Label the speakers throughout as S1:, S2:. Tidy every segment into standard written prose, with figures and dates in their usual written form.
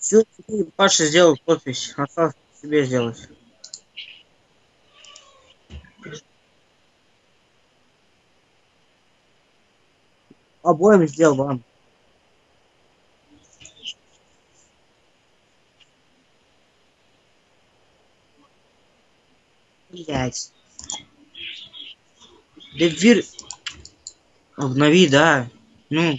S1: Все, Паша сделал подпись. Осталось себе сделать. Обоим сделал вам. Блять. Да вир... Обнови, да. Ну.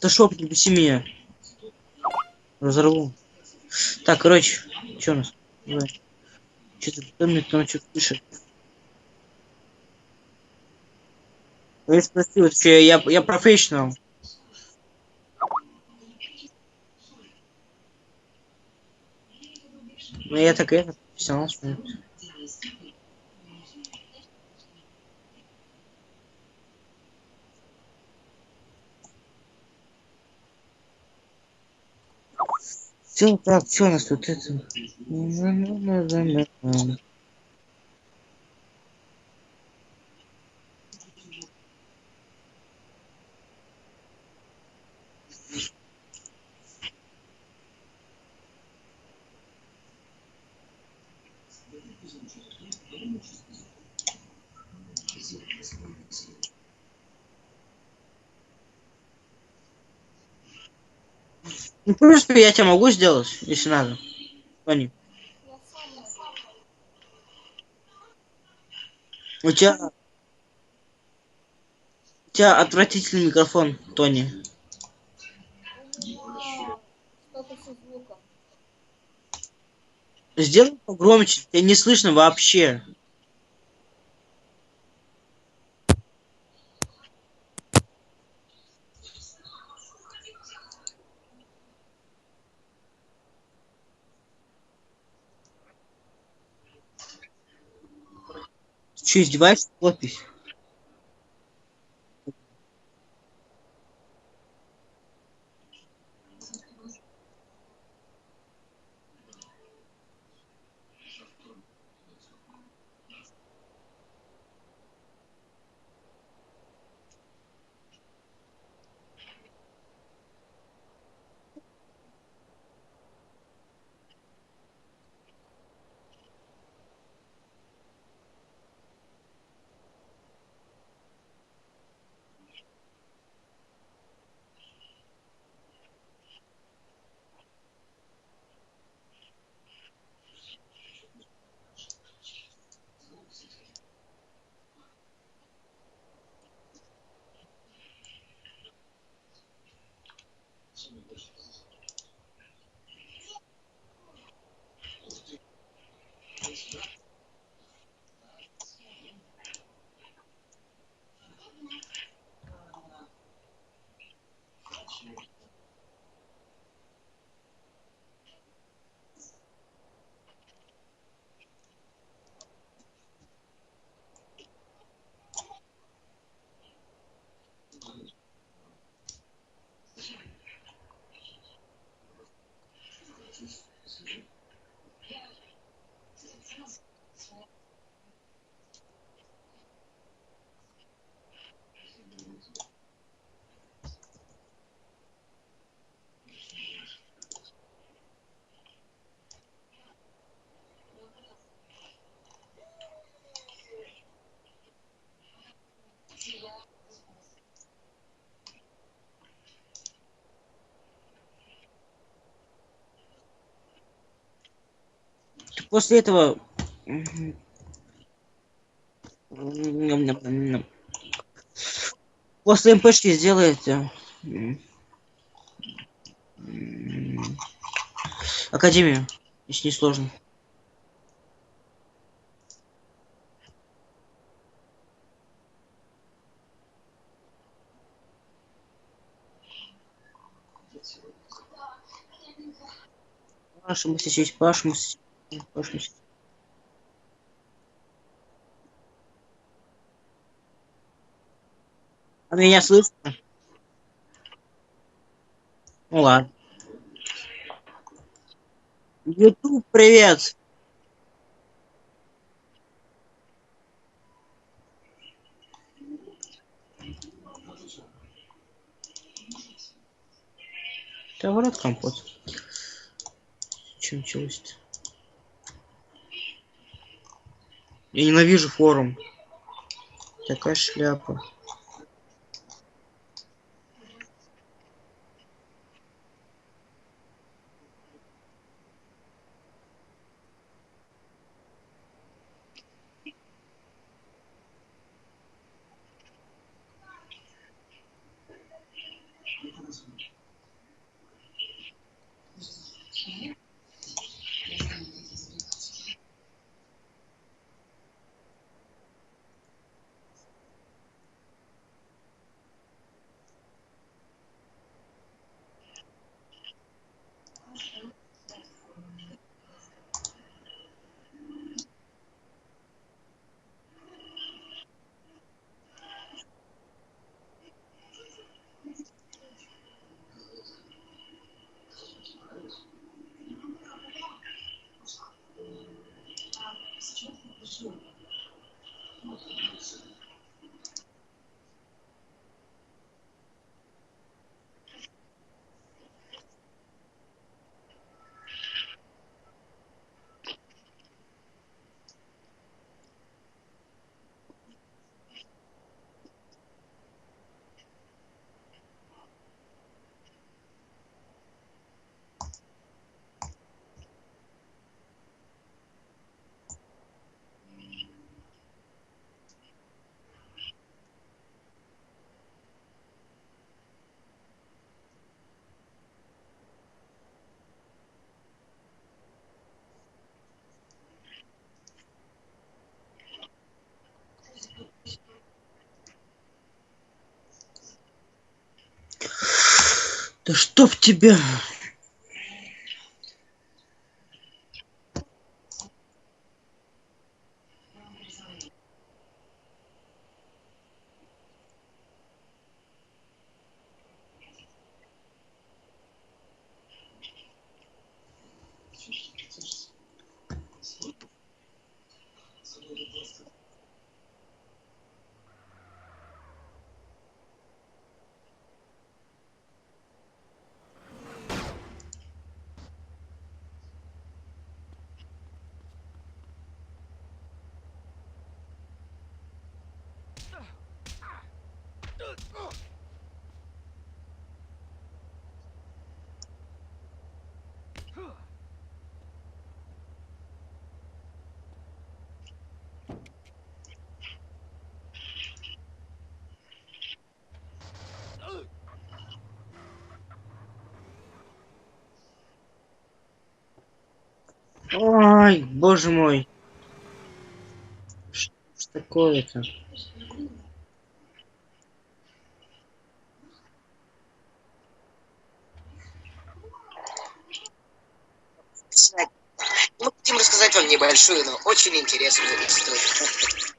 S1: Да шоп, не беси меня. Разорву. Так, короче, что у нас? Что-то кто мне там что-то пишет. Я спросил, вообще, я профессионал. Ну я так и это профессионал. Все, так, что у нас тут это? Ну, в принципе, я тебя могу сделать, если надо. Тони. У тебя отвратительный микрофон, Тони. Сделай погромче, тебя не слышно вообще. Ты что, издеваешься? Подпись. После этого... После МПшки сделаете... Академию, если не сложно. Паша, мы сейчас Паша, Паша. А меня слышно? Ну ладно. Ютуб, привет! Наоборот, компот. Чем началось-то? Я ненавижу форум. Такая шляпа. Да чтоб тебя! Ой, боже мой. Что ж такое-то?
S2: Мы хотим рассказать вам небольшую, но очень интересную историю.